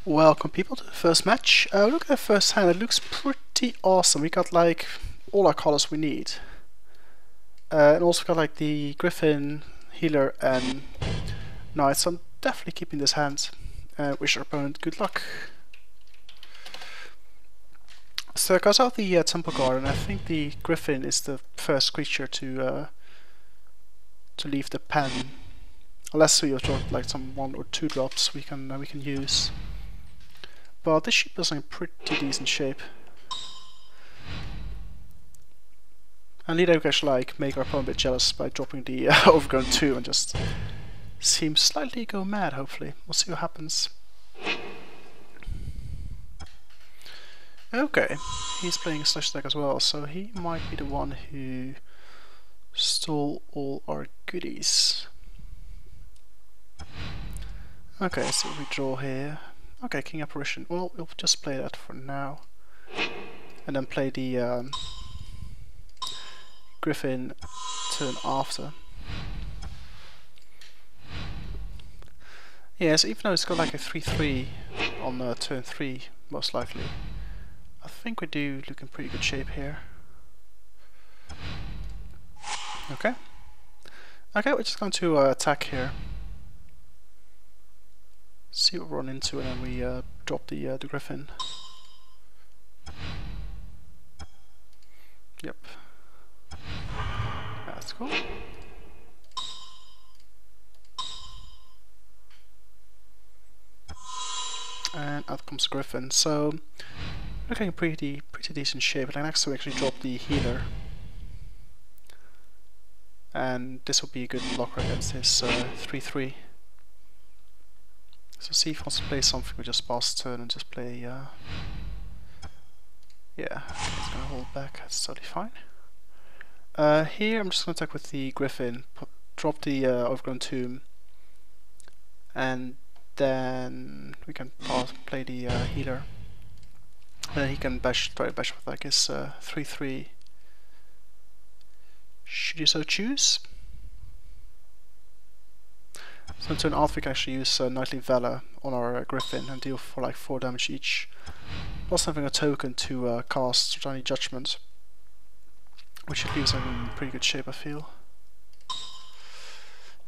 Welcome people to the first match. Look at the first hand, it looks pretty awesome. We got like all our colors we need. And also got like the Griffin, Healer and Knight, so I'm definitely keeping this hand. Wish our opponent good luck. So I got out the Temple Guard, and I think the Griffin is the first creature to leave the pen. Unless we have dropped like some 1 or 2 drops we can use. But this ship is in pretty decent shape. And later we can actually like make our opponent a bit jealous by dropping the Overgrown 2 and just seem slightly go mad, hopefully. We'll see what happens. Okay, he's playing a Slash deck as well, so he might be the one who stole all our goodies. Okay, let's see what we draw here. Okay, King Apparition. Well, we'll just play that for now. And then play the Griffin turn after. Yeah, so even though it's got like a 3-3 on turn 3, most likely, I think we do look in pretty good shape here. Okay. Okay, we're just going to attack here. See what we run into, and then we drop the Griffin. Yep. That's cool. And out comes the Griffin. So looking pretty decent shape. And next we actually drop the Healer. And this will be a good blocker against his 3-3. So see if he wants to play something, we just pass turn and just play yeah, he's gonna hold back, that's totally fine. Here I'm just gonna attack with the Griffin, drop the Overgrown Tomb, and then we can play the Healer. And then he can try to bash with like his 3-3. Should you so choose? So in turn after we can actually use Knightly Valor on our Griffin and deal for like 4 damage each. Plus having a token to cast Tiny Judgment, which should leave us in pretty good shape, I feel.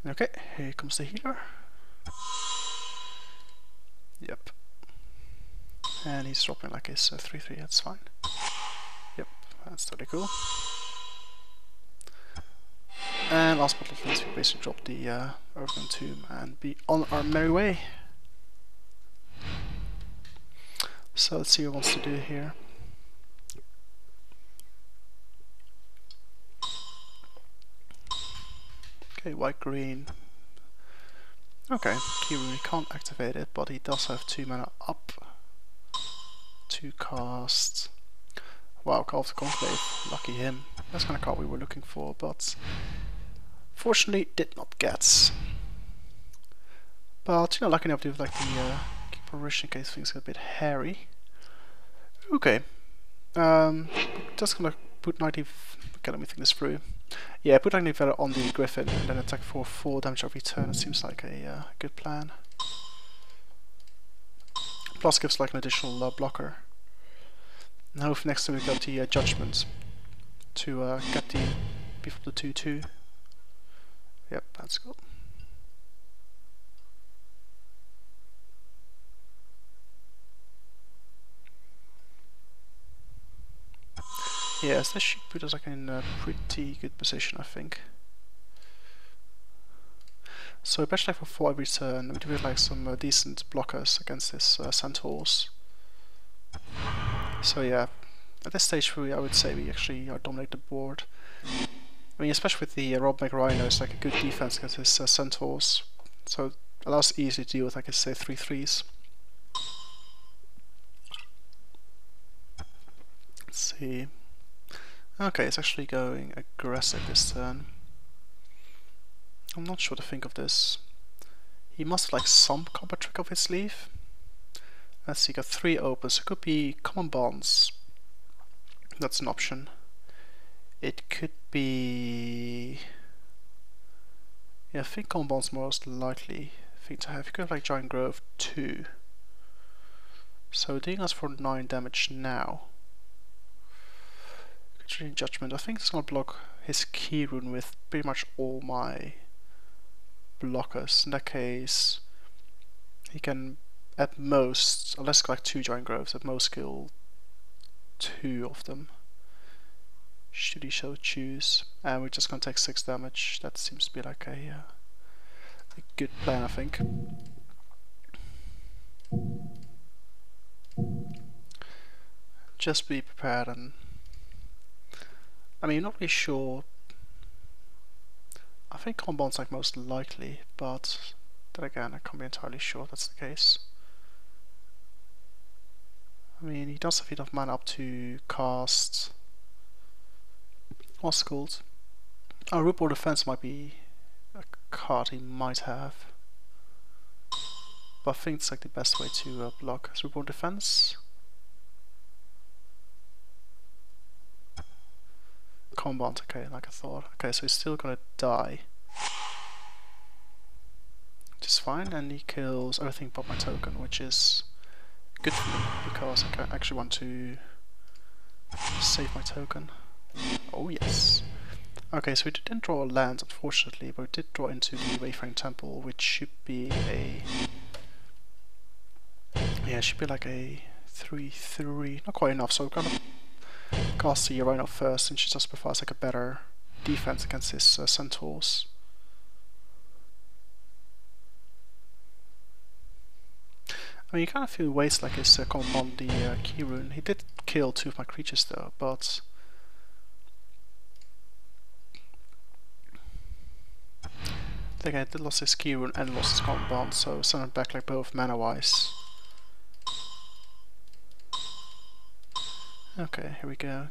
Okay, here comes the Healer. Yep. And he's dropping like his 3-3, that's fine. Yep, that's totally cool. And last but not least, we basically drop the Overgrown Tomb and be on our merry way. So let's see what he wants to do here. Okay, white green. Okay, Kiwi, we can't activate it, but he does have 2 mana up to cast. Wow, Call of the Conclave, lucky him. That's the kind of card we were looking for, but fortunately did not get. But you know, lucky enough to have like the keep Rush in case things get a bit hairy. Okay, just gonna put 90. Okay, let me think this through. Yeah, put 90 Valor on the Griffin and then attack for 4 damage every turn. It seems like a good plan. Plus gives like an additional blocker. And hopefully next time we got the Judgment to get the beef up the 2-2. Yep, that's cool. Yes, this should put us like in a pretty good position, I think. So especially for 4 every turn, we do have like some decent blockers against this Centaurs. So yeah, at this stage I would say we actually dominate the board. I mean, especially with the Rob Rhino, it's like a good defense against his Centaurs. So it allows us easily to deal with like I say 3-3s. Let's see. Okay, it's actually going aggressive this turn. I'm not sure to think of this. He must have like some combat trick up his sleeve. Let's see, got 3 opens. It could be Common Bonds. That's an option. It could be... yeah, I think Common Bonds most likely thing to have. You could have like Giant Grove 2. So dealing us for 9 damage now. Conjuring Judgment. I think it's gonna block his key rune with pretty much all my blockers. In that case, he can at most, unless it's like 2 giant groves, at most kill 2 of them. Should he so choose? And we're just gonna take 6 damage. That seems to be like a good plan, I think. Just be prepared, and I mean, not really sure. I think Combound's like most likely, but then again, I can't be entirely sure that's the case. I mean, he does have enough mana up to cast. What's it called? Oh, Rootball Defense might be a card he might have. But I think it's like the best way to block. Rootball Defense. Combat, okay, like I thought. Okay, so he's still gonna die. Which is fine, and he kills everything but my token, which is good for me, because I actually want to save my token. Oh yes. Okay, so we didn't draw a land, unfortunately, but we did draw into the Wayfaring Temple, which should be a... yeah, it should be like a 3/3, not quite enough, so we're gonna cast the Rhino first, and she just provides like a better defense against his centaurs. I mean, you kind of feel waste like his compound the key rune. He did kill 2 of my creatures though, but I think I did lost his key rune and lost his compound, so send him back like both mana wise. Okay, here we go.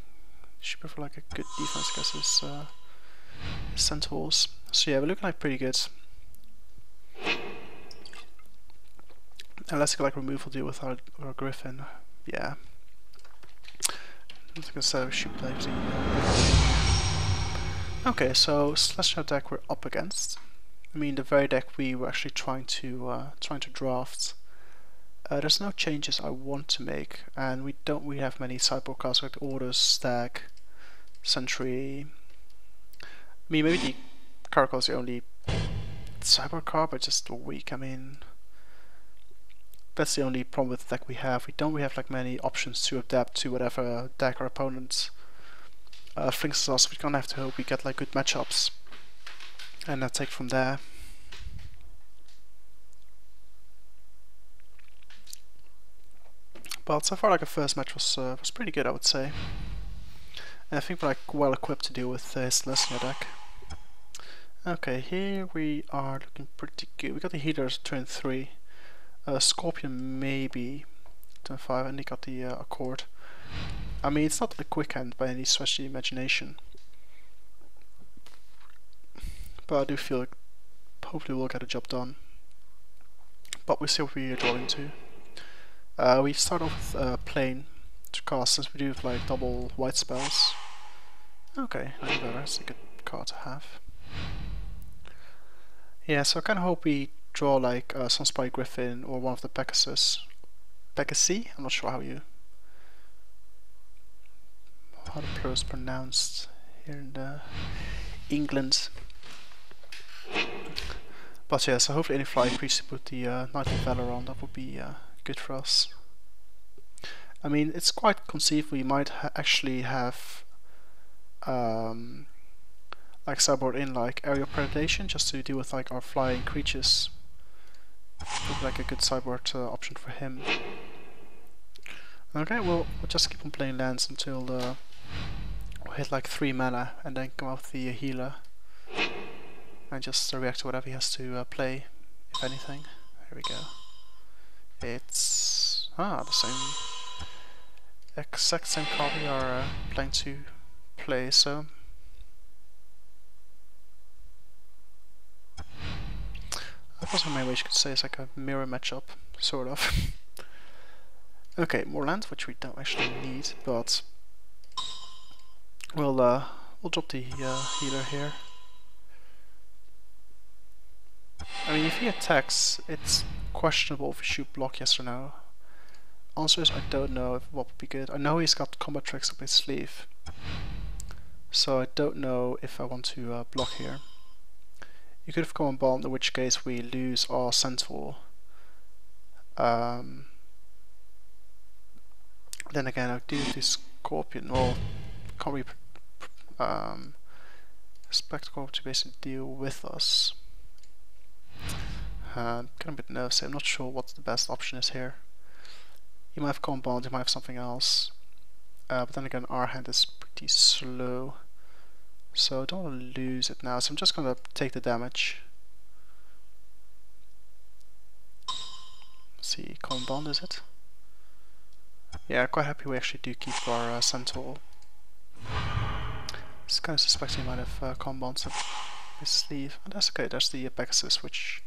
Should be for like a good defense against his centaurs. So yeah, we're looking like pretty good. Unless you can like removal deal with our Griffin. Yeah. Like I said, we should play the okay, so Celestial deck we're up against. I mean the very deck we were actually trying to draft. There's no changes I want to make, and we don't really have many sideboard cards like Orders, Stag, Sentry. I mean, maybe the Caracal is the only sideboard card, but just weak. I mean, that's the only problem with the deck we have. We don't really have like many options to adapt to whatever deck our opponent flings at us. We're gonna have to hope we get like good matchups, and then take from there. But so far, like the first match was pretty good, I would say. And I think we're like well equipped to deal with his Lesnar deck. Okay, here we are looking pretty good. We got the healers turn 3, Scorpion maybe turn 5, and he got the Accord. I mean, it's not a quick hand by any stretch of the imagination, but I do feel like hopefully we'll get the job done. But we'll see what we draw into. We start off with Plane to cast, since we do have like double white spells. Okay, I think that's a good card to have. Yeah, so I kind of hope we draw like Sunspire Griffin or one of the Pegasus. Pegasi? I'm not sure how the plural is pronounced here in England. But yeah, so hopefully any fly creature put the Knight of Valor on, that would be good for us. I mean, it's quite conceivable we might actually have like sideboard in like Area Predation just to deal with like our flying creatures. Would be like a good sideboard option for him. Okay, well, we'll just keep on playing lands until we'll hit like 3 mana and then come out with the healer and just react to whatever he has to play, if anything. Here we go. It's the same, exact same card we are planning to play. So I suppose in many ways you could say it's like a mirror matchup, sort of. Okay, more lands, which we don't actually need, but we'll drop the healer here. I mean, if he attacks, it's questionable if we should block yes or no. answer is I don't know what would be good. I know he's got combat tricks up his sleeve, so I don't know if I want to block here. You could have come on bomb, in which case we lose our centaur. Then again, I do the scorpion. Well, can't really expect Scorpion to basically deal with us. Kind of a bit nervous. I'm not sure what the best option is here. He might have compound, he might have something else. But then again, our hand is pretty slow, so I don't want to lose it now. So I'm just gonna take the damage. Let's see, compound is it? Yeah, quite happy we actually do keep our centaur. Just kind of suspecting he might have compounds up his sleeve, and that's okay. That's the Pegasus, which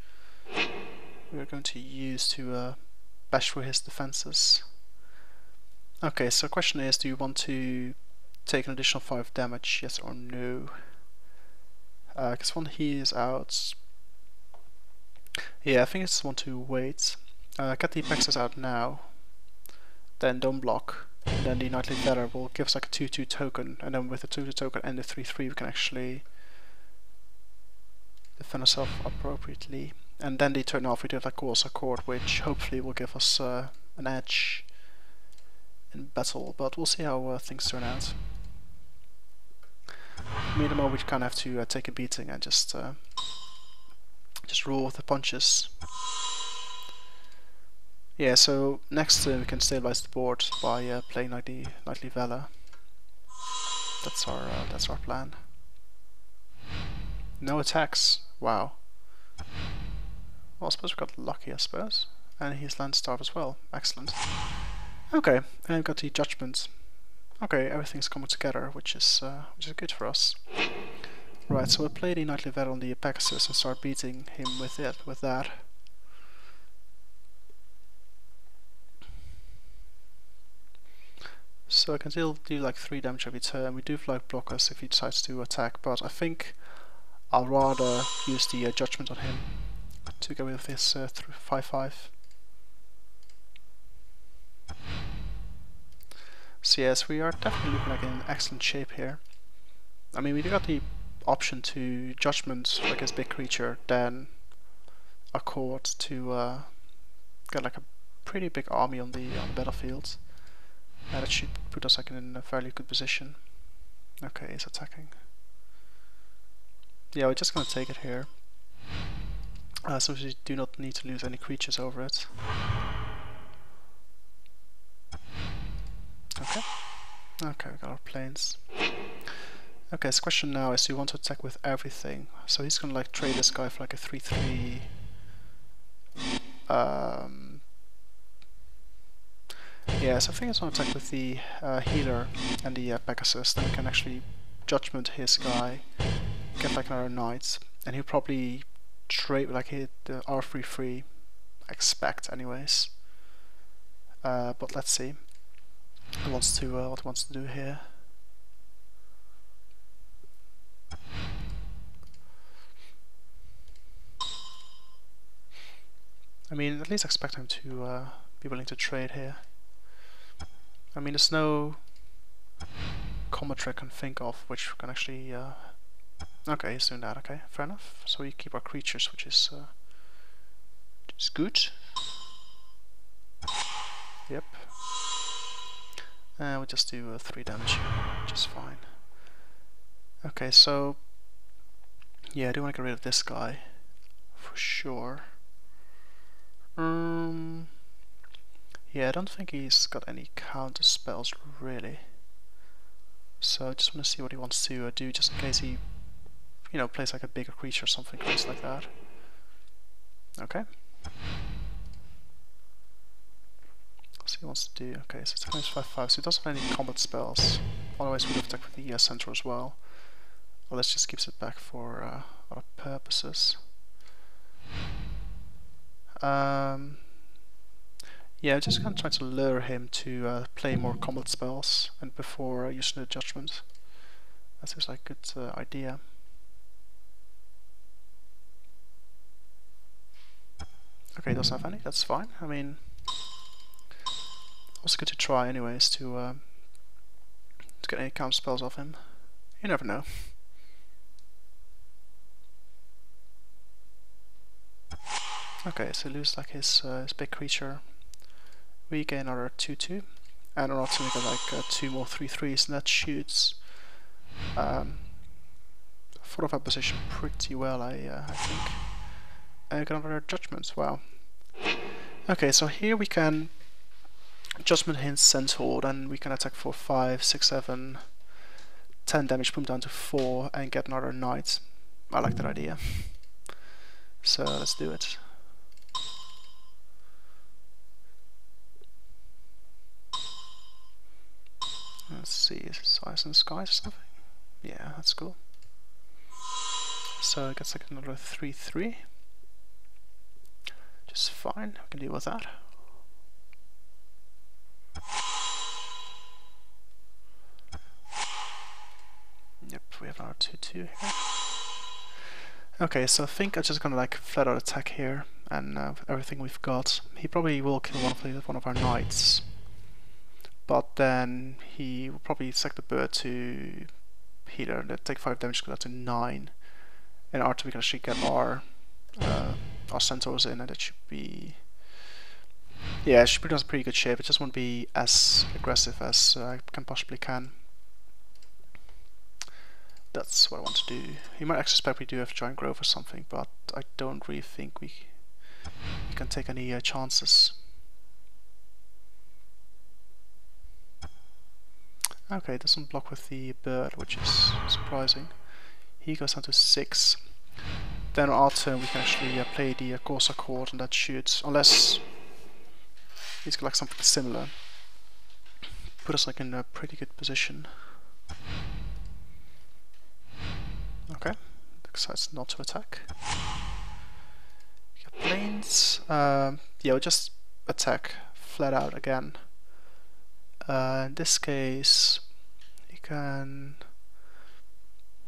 we are going to use to bash through his defenses. Okay, so the question is, do you want to take an additional 5 damage, yes or no? Because when he is out... Yeah, I think I just want to wait. Get the Pegasus out now, then don't block, and then the Knightly Feather will give us like a 2-2 token, and then with the 2-2 token and the 3-3 we can actually defend ourselves appropriately. And then the turn off we do have like Course Accord, which hopefully will give us an edge in battle, but we'll see how things turn out. Meanwhile, we kind of have to take a beating and just roll with the punches. Yeah, so next we can stabilize the board by playing Knightly Valor. That's our plan. No attacks. Wow. Well, I suppose we got lucky, I suppose, and he's land starve as well. Excellent. Okay, and we've got the judgment. Okay, everything's coming together, which is good for us. Right, so we'll play the Knightly Valor on the Pegasus and start beating him with that. So I can still do like 3 damage every turn. We do have like blockers if he decides to attack, but I think I'll rather use the judgment on him to go with this 5-5. So yes, we are definitely looking like in excellent shape here. I mean, we got the option to judgment like his big creature, then Accord to get like a pretty big army on the battlefield. That should put us like in a fairly good position. Okay, he's attacking. Yeah, we're just gonna take it here. So we do not need to lose any creatures over it. Okay. Okay, we got our planes. Okay, so question now is, do you want to attack with everything? So he's gonna like trade this guy for like a 3-3. Yeah, so I think it's gonna attack with the healer and the Pegasus. Then we can actually judgment his guy, get like another knight, and he'll probably trade like hit the R3-3. I expect, anyways. But let's see. What he wants to do here. I mean, at least expect him to be willing to trade here. I mean, there's no combat trick I can think of which can actually... Okay, he's doing that, okay, fair enough. So we keep our creatures, which is good. Yep. And we just do 3 damage here, which is fine. Okay, so... Yeah, I do want to get rid of this guy, for sure. Yeah, I don't think he's got any counter spells really. So I just want to see what he wants to do, just in case he, you know, plays like a bigger creature or something crazy like that. Okay. So he wants to do, okay, so it's a 5-5, so he doesn't have any combat spells. Otherwise we'd have attacked with the centaur as well. Well, let's just keep it back for other purposes. Yeah, I'm just gonna try to lure him to play more combat spells and before using the judgment. That seems like a good idea. Okay, he doesn't have any, that's fine. I mean, Also good to try anyways to get any counter spells off him. You never know. Okay, so lose like his big creature. We gain another 2/2, and also we get like 2 more 3/3s, and that shoots fortified position pretty well, I think. And we get another judgment. Wow. Okay, so here we can judgment hint centaur, then we can attack for 5, 6, 7, 10 damage, boom down to 4, and get another knight. I like that idea. So let's do it. Let's see, is it Size and Skies or something? Yeah, that's cool. So it gets like another 3/3. Just fine, we can deal with that. Yep, we have another 2/2 here. Okay, so I think I'm just gonna like flat out attack here, and everything we've got. He probably will kill one of our knights, but then he will probably sack the bird to healer, and take 5 damage, go down to 9. And after we can actually get our centaurs in, and that should be, yeah, it should be in pretty good shape. It just won't be as aggressive as I can possibly can. That's what I want to do. You might actually suspect we do have Giant Grove or something, but I don't really think we can take any chances. Okay, it doesn't block with the bird, which is surprising. He goes down to 6. Then on our turn we can actually play the Corsa chord, and that shoots, unless he's got like something similar. Put us like in a pretty good position. Okay, decides not to attack. Get planes. Yeah, we'll just attack flat out again. In this case, he can.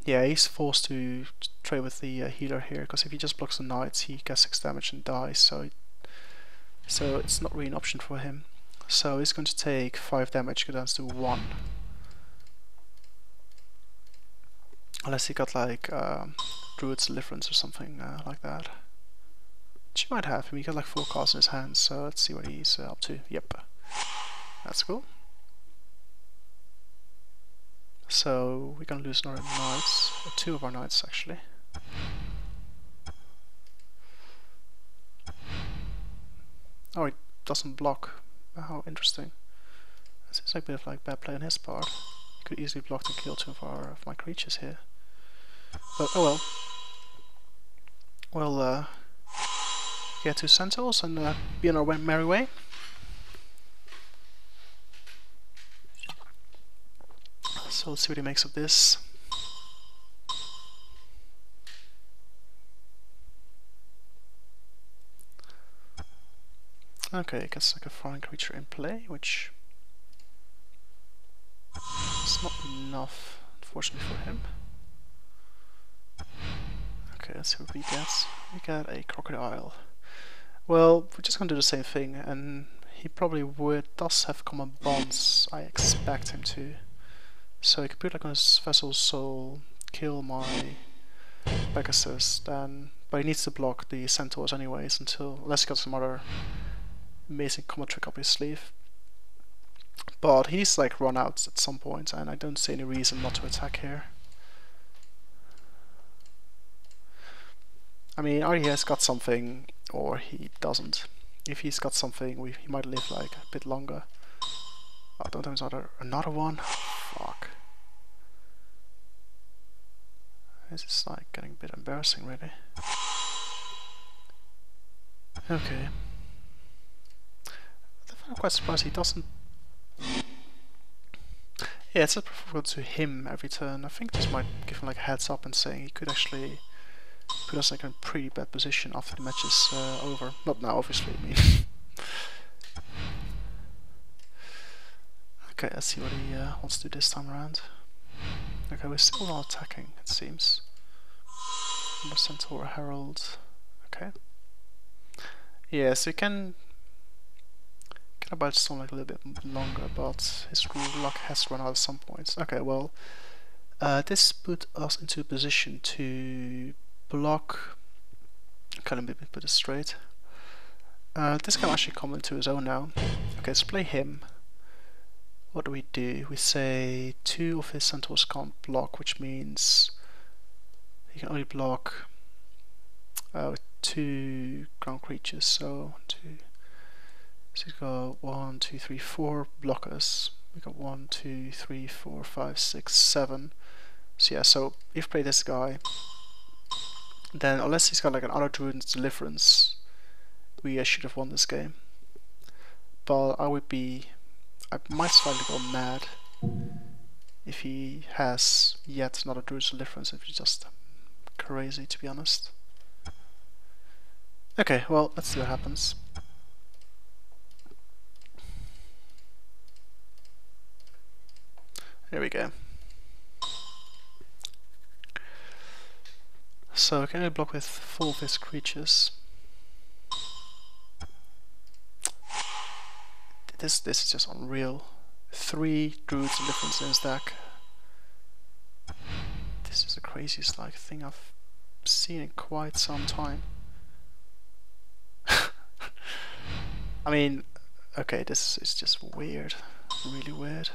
Yeah, he's forced to trade with the healer here, because if he just blocks the knights, he gets 6 damage and dies. So it's not really an option for him. So he's going to take 5 damage, go down to 1. Unless he got like Druid's Deliverance or something like that. Which he might have. He got like 4 cards in his hands, so let's see what he's up to. Yep. That's cool. So we're gonna lose another knights, or 2 of our knights actually. Oh, it doesn't block. How interesting. This seems like a bit of like bad play on his part. He could easily block and kill 2 of my creatures here. But oh well. We'll get 2 centaurs and be on our merry way. So let's see what he makes of this. Okay, I guess like a foreign creature in play, which is not enough, unfortunately for him. Okay, let's see what we get. We get a crocodile. Well, we're just gonna do the same thing, and he probably does have common bonds, I expect him to. So he could put like on his Vessel's Soul, kill my Pegasus, then, but he needs to block the centaurs anyways, unless he got some other amazing combat trick up his sleeve. But he needs to like run out at some point, and I don't see any reason not to attack here. I mean, either he has got something or he doesn't. If he's got something, he might live like a bit longer. Oh, don't think there's another one. Fuck. This is like getting a bit embarrassing, really. Okay. I'm quite surprised he doesn't. Yeah, it's preferable to him every turn. I think this might give him like a heads up and saying he could actually put us like in a pretty bad position after the match is over. Not now, obviously. I mean. Okay, let's see what he wants to do this time around. Okay, we're still not attacking, it seems. No Centaur Herald. Okay. Yeah, so you can about sound like a little bit longer, but his luck has run out at some point. Okay, well, this put us into a position to block. Kind of maybe put it straight. This can actually come into his own now. Okay, let's play him. What do? We say 2 of his centaurs can't block, which means he can only block 2 ground creatures. So 2. So he's got 1, 2, 3, 4 blockers. We got 1, 2, 3, 4, 5, 6, 7. So yeah, so if you play this guy, then unless he's got like another Druid's Deliverance, we should have won this game. But I might slightly go mad if he has yet another Druid's Deliverance, if he's just crazy, to be honest. Okay, well, let's see what happens. Here we go. So I can only block with 4 of his creatures. This is just unreal. 3 Druids Deliverance in his deck. This is the craziest like thing I've seen in quite some time. I mean, okay, this is just weird, really weird.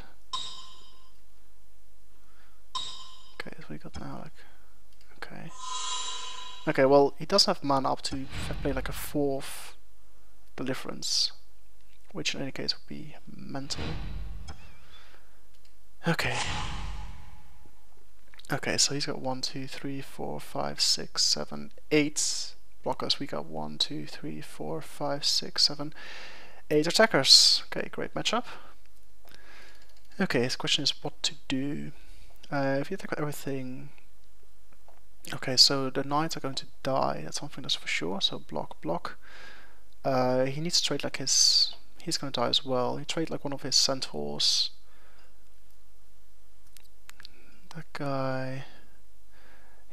Okay, so we got now like, okay. Okay, well, he does have mana up to play like a 4th Deliverance, which in any case would be mental. Okay. Okay, so he's got 1, 2, 3, 4, 5, 6, 7, 8 blockers. We got 1, 2, 3, 4, 5, 6, 7, 8 attackers. Okay, great matchup. Okay, his question is what to do. If you attack with everything. Okay, so the knights are going to die. That's something that's for sure. So block, block. He needs to trade like his. He's going to die as well. He trade like one of his centaurs. That guy.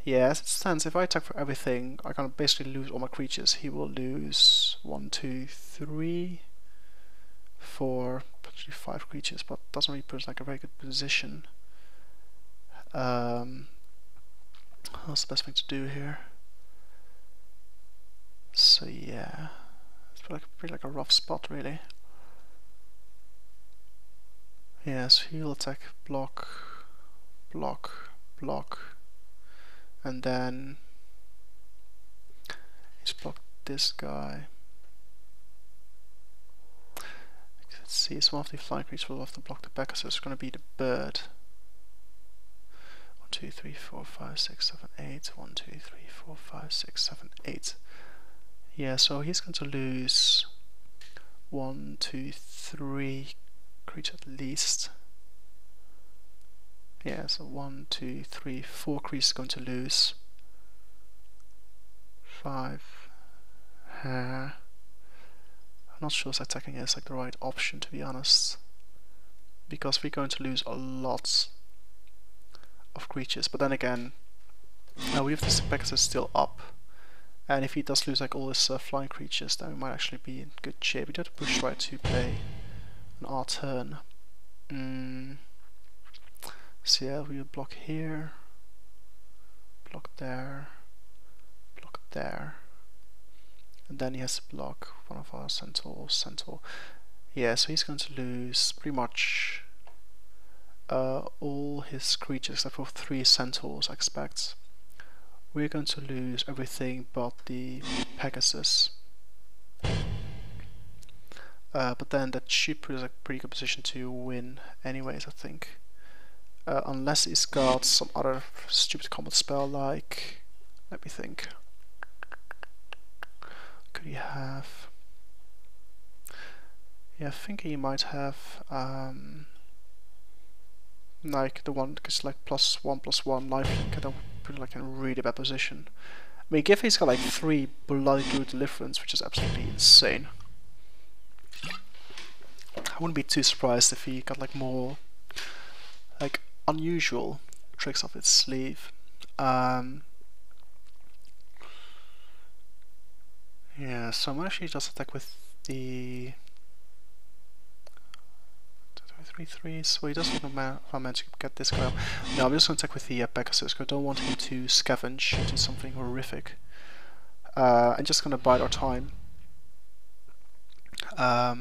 Yeah, as it stands, if I attack for everything, I can basically lose all my creatures. He will lose 1, 2, 3, 4, potentially 5 creatures, but doesn't really put us in like a very good position. What's the best thing to do here? So yeah, it's pretty like a rough spot really. Yeah, so he'll attack, block, block, block, and then he's blocked this guy. Let's see, so one of the flying creatures will have to block the back, so it's going to be the bird. 1, 2, 3, 4, 5, 6, 7, 8. 1, 2, 3, 4, 5, 6, 7, 8. Yeah, so he's going to lose 1, 2, 3 creatures at least. Yeah, so 1, 2, 3, 4 creatures going to lose. 5. I'm not sure if attacking is like the right option, to be honest, because we're going to lose a lot of creatures. But then again, we have the Pegasus still up, and if he does lose like all his flying creatures, then we might actually be in good shape. We do have to push right to play an R turn. So yeah, we will block here, block there, block there, and then he has to block one of our centaurs. Yeah, so he's going to lose pretty much all his creatures except for 3 centaurs, I expect. We're going to lose everything but the Pegasus. But then that should put us in a pretty good position to win anyways, I think. Unless he's got some other stupid combat spell like... let me think. Could he have... yeah, I think he might have like the one that's like +1/+1 lifelink, that would put him like in a really bad position. I mean, if he's got like 3 bloody good deliverance, which is absolutely insane. I wouldn't be too surprised if he got like more like unusual tricks up his sleeve. Yeah, so I'm actually just attack with the 3/3, so he doesn't manage to get this guy up. No, I'm just going to attack with the Pegasus, because I don't want him to scavenge into something horrific. I'm just going to bide our time. I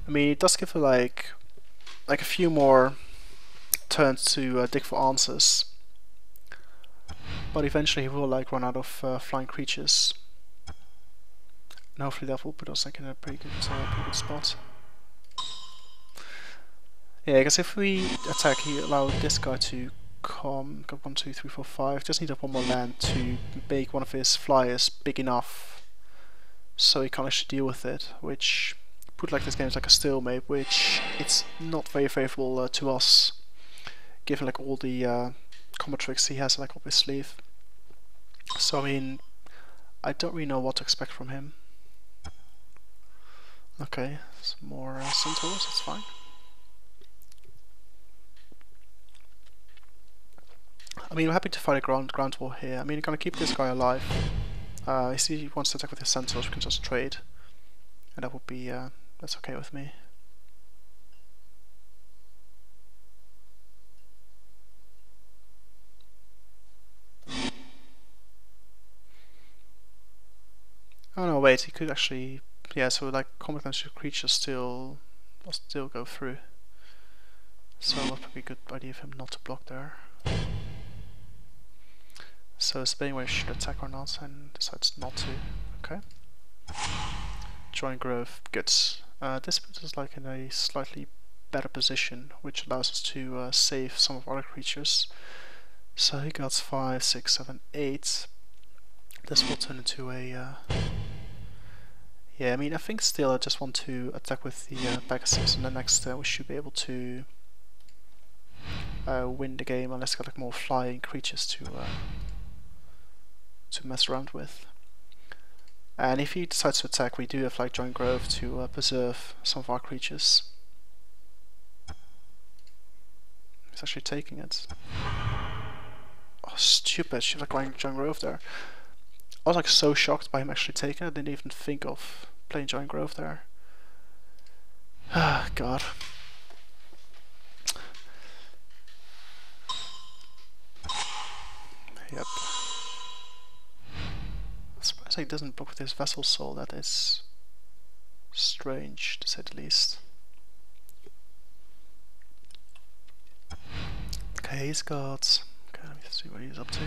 mean, it does give like a few more turns to dig for answers, but eventually he will like run out of flying creatures. And hopefully that will put us like in a pretty good spot. Yeah, because if we attack, he allow this guy to come. Got 1, 2, 3, 4, 5. Just need one more land to make one of his flyers big enough so he can actually deal with it. Which put like this game is like a stalemate, which it's not very favorable to us, given like all the combat tricks he has like up his sleeve. So I mean, I don't really know what to expect from him. Okay, some more centaurs. That's fine. I mean, I'm happy to fight a ground war here. I mean, I'm gonna keep this guy alive. If he wants to attack with his centaurs, we can just trade, and that would be that's okay with me. Oh no, wait, he could actually, yeah. So like combat against creatures still go through. So it would probably a good idea for him not to block there. So it's debating whether he should attack or not, and decides not to. Okay. Join growth, good. This puts us like in a slightly better position, which allows us to save some of our other creatures. So he got 5, 6, 7, 8. This will turn into a. Yeah, I mean, I think still I just want to attack with the Pegasus, and then next we should be able to win the game, unless I got like more flying creatures to mess around with. And if he decides to attack, we do have like Joint Grove to preserve some of our creatures. He's actually taking it. Oh, stupid! Should have like Joint Grove there. I was like so shocked by him actually taking it. I didn't even think of playing Joint Grove there. Ah, God. Yep. Surprised he doesn't block with his Vessel Soul. That is strange, to say the least. Okay, he's got. Okay, let me see what he's up to.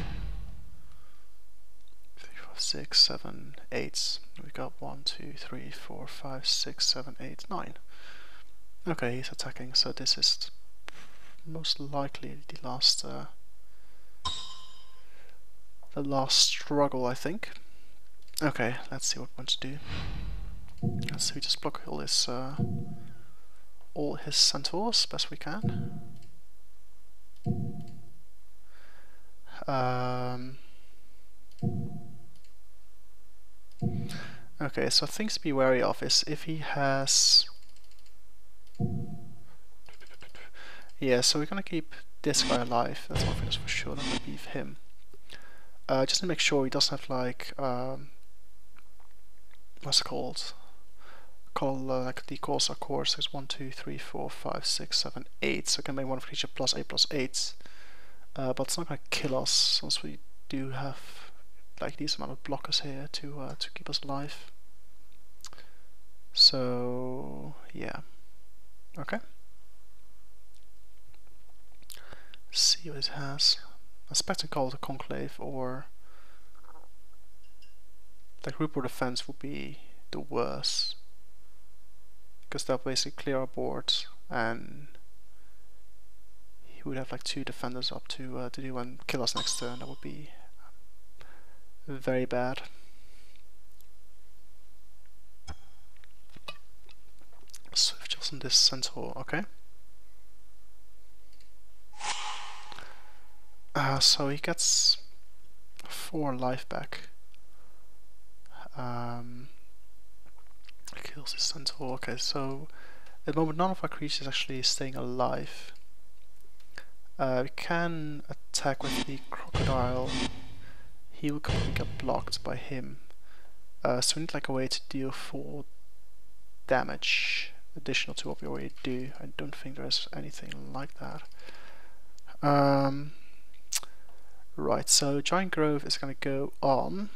3, 4, 6, 7, 8. We got 1, 2, 3, 4, 5, 6, 7, 8, 9. Okay, he's attacking. So this is most likely the last struggle, I think. Okay, let's see what we want to do. So we just block all his centaurs best we can. Okay, so things to be wary of is if he has. Yeah, so we're gonna keep this guy alive. That's one thing that's for sure. Not gonna leave him. Just to make sure he doesn't have like what's it called? Like the course are course. There's 1, 2, 3, 4, 5, 6, 7, 8. So we can make one creature +8/+8. But it's not gonna kill us since we do have like these amount of blockers here to keep us alive. So yeah. Okay. Let's see what it has. A Spectacle, the Conclave, or like Rupert Defense would be the worst, because they'll basically clear our board, and he would have like 2 defenders up to do and kill us next turn. That would be very bad. Swift just on this Centaur, okay. So he gets 4 life back. Kills his Centaur. Okay, so at the moment none of our creatures is actually staying alive. We can attack with the Crocodile. He will probably get blocked by him. So we need like a way to deal 4 damage additional to what we already do. I don't think there's anything like that. Right, so Giant Grove is going to go on.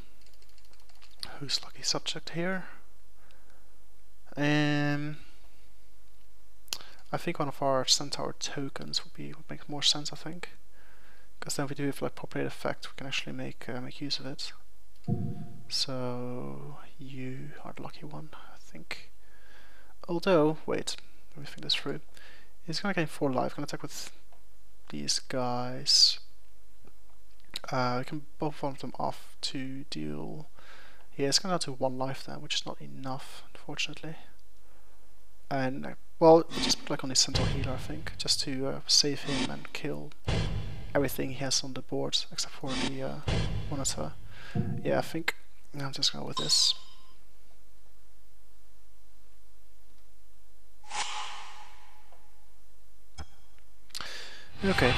Who's lucky subject here? I think one of our centaur tokens would make more sense. I think, because then if we do have like populate effect, we can actually make use of it. So you are the lucky one, I think. Although, wait, let me think this through. He's gonna gain 4 life. Gonna attack with these guys. We can both one of them off to deal. Yeah, it's gonna do 1 life then, which is not enough, unfortunately. And well, we'll just put like on his centaur healer, I think, just to save him and kill everything he has on the board except for the monitor. Yeah, I think I'm just going with this. Okay.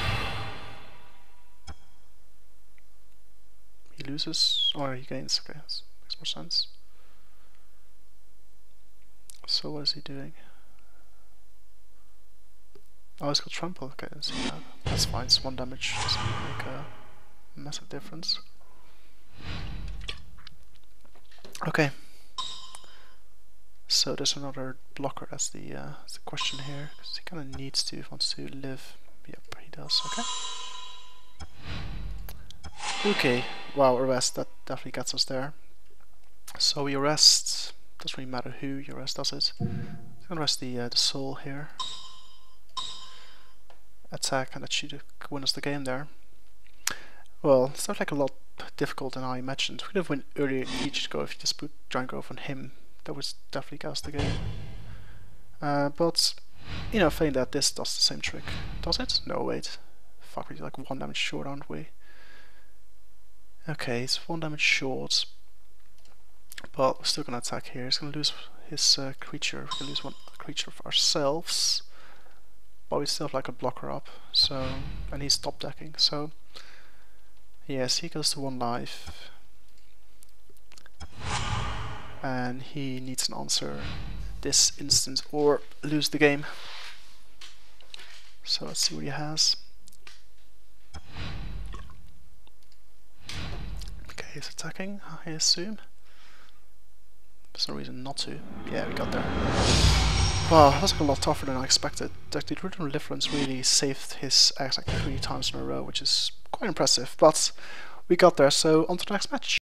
He loses, or he gains. Okay, that makes more sense. So what is he doing? Oh, he's got trample. Okay, I see that. That's fine. It's 1 damage. Doesn't make a massive difference. Okay. So there's another blocker. That's the question here. Because he kind of needs to, if he wants to live. Yep, he does. Okay. Okay. Wow, arrest. That definitely gets us there. So we arrest. Doesn't really matter who you arrest, does it? I'm gonna arrest the soul here. Attack, and that should win us the game there. Well, it's not like a lot difficult than I imagined. We could have won earlier each go if you just put Giant Grove on him. That would definitely get us the game. But, you know, failing that, this does the same trick. Does it? No, wait. Fuck, we're like 1 damage short, aren't we? Okay, it's 1 damage short. But we're still gonna attack here. He's gonna lose his creature. We can lose 1 creature of ourselves. But we still have like a blocker up, so, and he's top decking, so yes, he goes to 1 life, and he needs an answer this instant or lose the game. So let's see what he has. Okay, he's attacking, I assume. There's no reason not to. Yeah, we got there. Wow, that was a lot tougher than I expected. The original difference really saved his axe like 3 times in a row, which is quite impressive. But we got there, so on to the next match.